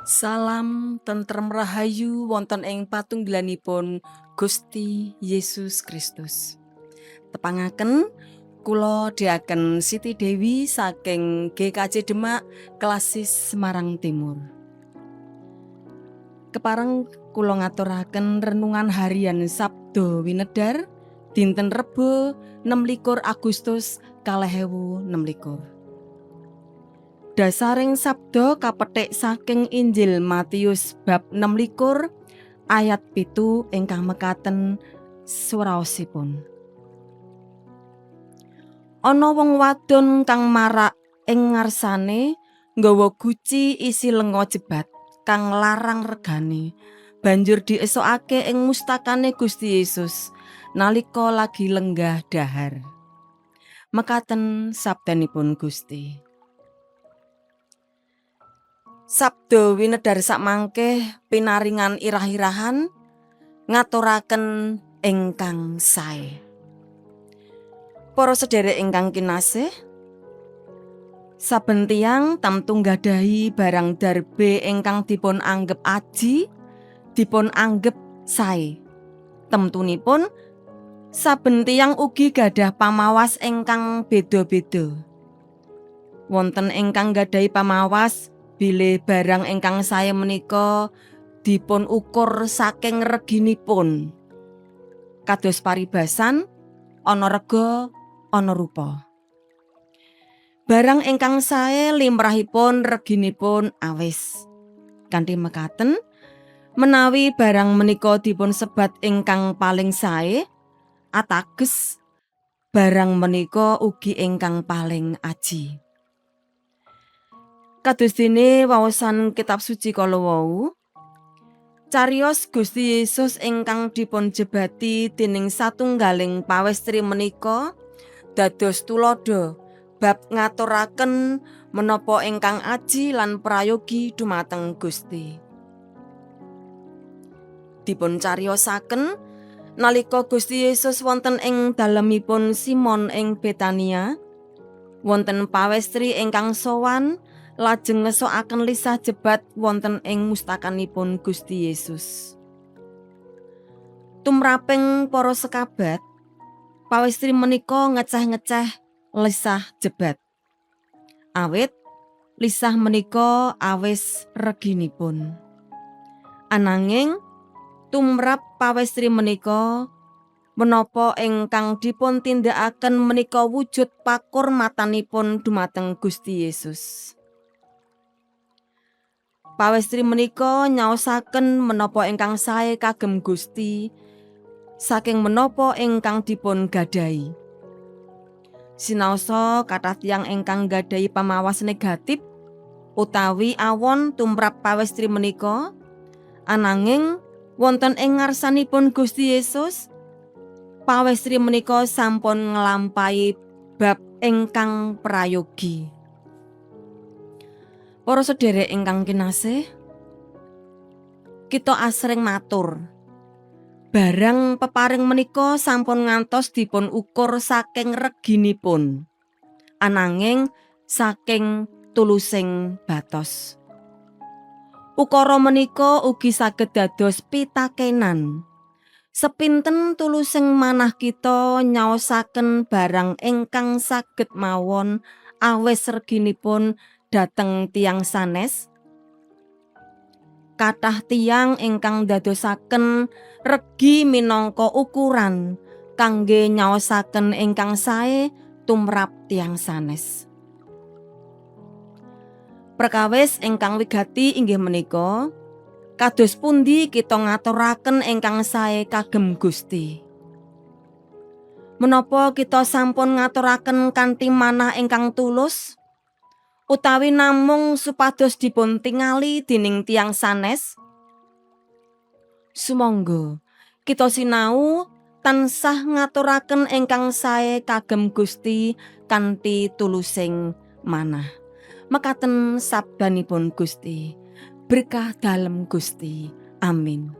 Salam tentrem rahayu wonten ing patunggilanipun Gusti Yesus Kristus. Tepangaken kula Dhiaken Siti Dewi saking GKJ Demak Klasis Semarang Timur. Kepareng kula ngaturaken renungan harian Sabdo Winedar dinten Rebo 26 Agustus 2026. Dasaring sabda kapetik saking Injil Matius bab 26 ayat 7 ingkang mekaten swaraosipun. Ana wong wadon kang marak ing ngarsane nggawa guci isi lenga jebat kang larang regane, banjur diesokake ing mustakane Gusti Yesus nalika lagi lenggah dhahar. Mekaten sabdanipun Gusti. Sabda winedar sakmangke pinaringan irah-irahan ngaturaken ingkang sae. Para sedherek ingkang kinasih, saben tiyang tamtu nggadahi barang darbe ingkang dipun anggep aji, dipun anggep sae. Temtunipun saben tiyang ugi gadah pamawas ingkang beda-beda. Wonten ingkang nggadahi pamawas bilih barang ingkang sae menika dipun ukur saking reginipun. Kados paribasan, ana rega, ana rupa. Barang ingkang sae limrahipun reginipun awis. Kanthi mekaten, menawi barang menika dipun sebat ingkang paling sae, atages barang menika ugi ingkang paling aji. Kados dene waosan kitab suci kala wau, cariyos Gusti Yesus ingkang dipun jebati dening satunggaling pawestri menika dados tulodo bab ngaturaken menapa ingkang aji lan prayogi dumateng Gusti. Dipun cariyosaken nalika Gusti Yesus wonten ing dalemipun Simon ing Betania, wonten pawestri ingkang sowan lajeng ngesokaken lisah jebat wonten ing mustakanipun Gusti Yesus. Tumraping para sekabat, pawestri menika ngeceh-ngeceh lisah jebat. Awit lisah menika awis reginipun. Ananging tumrap pawestri menika menapa ingkang dipun tindakaken menika wujud pakurmatanipun dumateng Gusti Yesus. Pawestri menika nyaosaken menapa ingkang sae kagem Gusti saking menapa ingkang dipun gadahi. Sinaosa kathah tiyang ingkang gadahi pamawas negatif utawi awon tumrap pawestri menika, ananging wonten ing ngarsanipun Gusti Yesus, pawestri menika sampun nglampahi bab ingkang prayogi. Para sedherek ingkang kinasih, kita asring matur, barang peparing menika sampun ngantos dipun ukur saking reginipun, ananging saking tulusing batos. Ukara menika ugi saged dados pitakenan. Sepinten tulusing manah kita nyaosaken barang ingkang saged mawon awis reginipun dhateng tiyang sanes. Kathah tiyang ingkang dadosaken regi minangka ukuran kangge nyaosaken ingkang sae tumrap tiyang sanes. Perkawis ingkang wigati inggih menika, kados pundi kita ngaturaken ingkang sae kagem Gusti. Menapa kita sampun ngaturaken kanthi manah ingkang tulus, utawi namung supados dipun tingali dening tiyang sanes? Sumangga kita sinau tansah ngaturaken ingkang sae kagem Gusti kanthi tulusing manah. Mekaten sabdanipun Gusti. Berkah dalem Gusti. Amin.